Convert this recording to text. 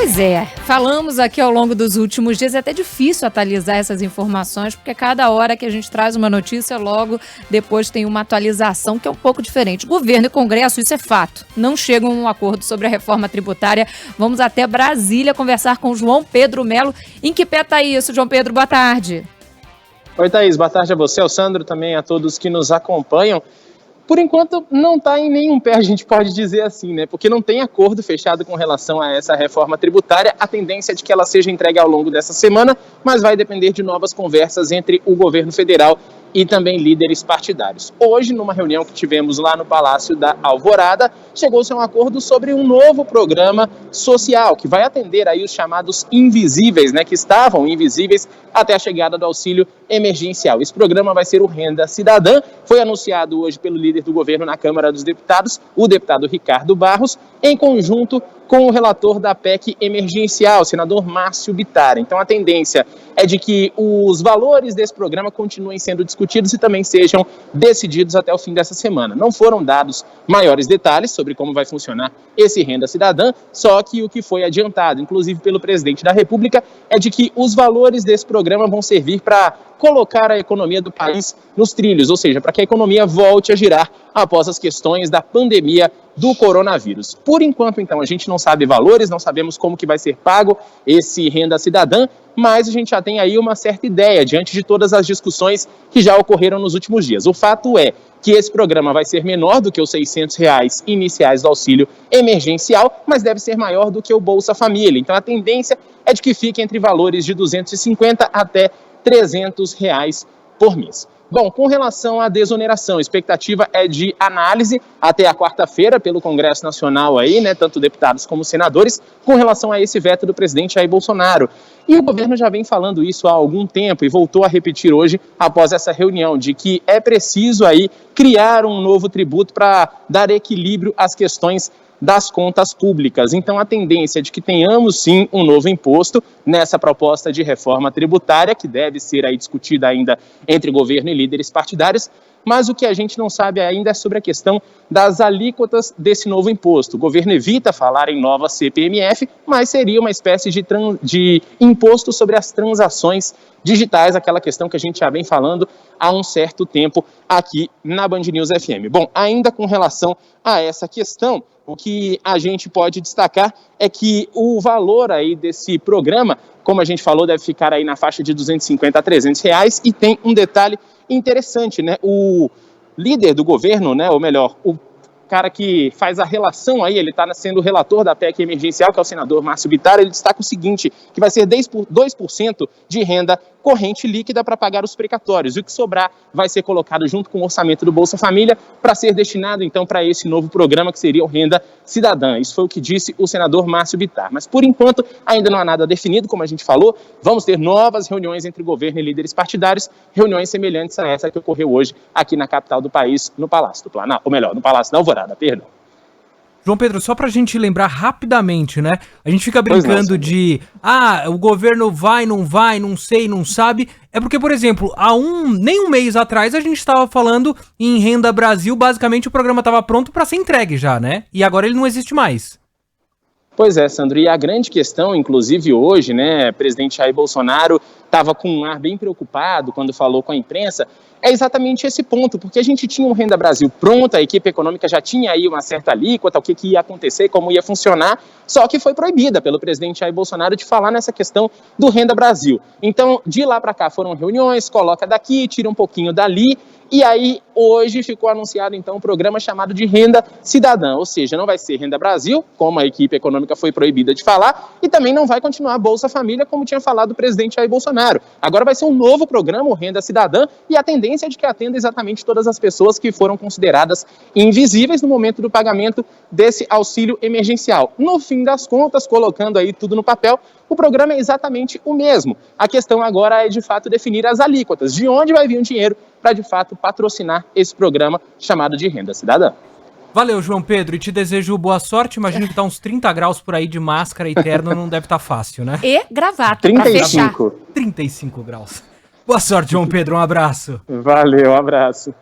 Pois é, falamos aqui ao longo dos últimos dias, é até difícil atualizar essas informações, porque cada hora que a gente traz uma notícia, logo depois tem uma atualização que é um pouco diferente. Governo e Congresso, isso é fato, não chegam a um acordo sobre a reforma tributária. Vamos até Brasília conversar com João Pedro Melo. Em que pé tá isso, João Pedro? Boa tarde. Oi, Thaís, boa tarde a você, ao Sandro, também a todos que nos acompanham. Por enquanto, não está em nenhum pé, a gente pode dizer assim, né? Porque não tem acordo fechado com relação a essa reforma tributária. A tendência é de que ela seja entregue ao longo dessa semana, mas vai depender de novas conversas entre o governo federal e também líderes partidários. Hoje, numa reunião que tivemos lá no Palácio da Alvorada, chegou-se a um acordo sobre um novo programa social que vai atender aí os chamados invisíveis, né, que estavam invisíveis até a chegada do auxílio emergencial. Esse programa vai ser o Renda Cidadã, foi anunciado hoje pelo líder do governo na Câmara dos Deputados, o deputado Ricardo Barros, em conjunto com o relator da PEC emergencial, o senador Márcio Bittar. Então a tendência é de que os valores desse programa continuem sendo discutidos e também sejam decididos até o fim dessa semana. Não foram dados maiores detalhes sobre como vai funcionar esse Renda Cidadã, só que o que foi adiantado, inclusive pelo presidente da República, é de que os valores desse programa vão servir para colocar a economia do país nos trilhos, ou seja, para que a economia volte a girar após as questões da pandemia do coronavírus. Por enquanto, então, a gente não sabe valores, não sabemos como que vai ser pago esse Renda Cidadã, mas a gente já tem aí uma certa ideia diante de todas as discussões que já ocorreram nos últimos dias. O fato é que esse programa vai ser menor do que os R$600 iniciais do auxílio emergencial, mas deve ser maior do que o Bolsa Família. Então a tendência é de que fique entre valores de R$250 até R$300 por mês. Bom, com relação à desoneração, a expectativa é de análise até a quarta-feira pelo Congresso Nacional aí, né, tanto deputados como senadores, com relação a esse veto do presidente Jair Bolsonaro. E o governo já vem falando isso há algum tempo e voltou a repetir hoje, após essa reunião, de que é preciso aí criar um novo tributo para dar equilíbrio às questões das contas públicas. Então a tendência é de que tenhamos sim um novo imposto nessa proposta de reforma tributária, que deve ser aí discutida ainda entre governo e líderes partidários, mas o que a gente não sabe ainda é sobre a questão das alíquotas desse novo imposto. O governo evita falar em nova CPMF, mas seria uma espécie de imposto sobre as transações digitais, aquela questão que a gente já vem falando há um certo tempo aqui na Band News FM. Bom, ainda com relação a essa questão, o que a gente pode destacar é que o valor aí desse programa, como a gente falou, deve ficar aí na faixa de R$250 a R$300, e tem um detalhe interessante, né? O líder do governo, né, ou melhor, o cara que faz a relação aí, ele está sendo o relator da PEC emergencial, que é o senador Márcio Bittar, ele destaca o seguinte, que vai ser 2% de renda corrente líquida para pagar os precatórios. E o que sobrar vai ser colocado junto com o orçamento do Bolsa Família para ser destinado, então, para esse novo programa que seria o Renda Cidadã. Isso foi o que disse o senador Márcio Bittar. Mas, por enquanto, ainda não há nada definido, como a gente falou. Vamos ter novas reuniões entre governo e líderes partidários, reuniões semelhantes a essa que ocorreu hoje aqui na capital do país, no Palácio do Planalto, ou melhor, no Palácio da Alvorada, perdão. João Pedro, só pra gente lembrar rapidamente, né? A gente fica brincando de, o governo vai, não sei, não sabe. É porque, por exemplo, nem um mês atrás a gente estava falando em Renda Brasil, basicamente o programa estava pronto para ser entregue já, né? E agora ele não existe mais. Pois é, Sandro, e a grande questão, inclusive hoje, né, presidente Jair Bolsonaro estava com um ar bem preocupado quando falou com a imprensa, é exatamente esse ponto, porque a gente tinha um Renda Brasil pronto, a equipe econômica já tinha aí uma certa alíquota, o que ia acontecer, como ia funcionar, só que foi proibida pelo presidente Jair Bolsonaro de falar nessa questão do Renda Brasil. Então, de lá para cá foram reuniões, coloca daqui, tira um pouquinho dali, e aí hoje ficou anunciado então um programa chamado de Renda Cidadã, ou seja, não vai ser Renda Brasil, como a equipe econômica foi proibida de falar, e também não vai continuar Bolsa Família, como tinha falado o presidente Jair Bolsonaro. Agora vai ser um novo programa, o Renda Cidadã, e a tendência é de que atenda exatamente todas as pessoas que foram consideradas invisíveis no momento do pagamento desse auxílio emergencial. No fim das contas, colocando aí tudo no papel, o programa é exatamente o mesmo. A questão agora é, de fato, definir as alíquotas, de onde vai vir o dinheiro para, de fato, patrocinar esse programa chamado de Renda Cidadã. Valeu, João Pedro, e te desejo boa sorte. Imagino que tá uns 30 graus por aí de máscara e terno, não deve estar fácil, né? E gravata, 35. 35 graus. Boa sorte, João Pedro, um abraço. Valeu, um abraço.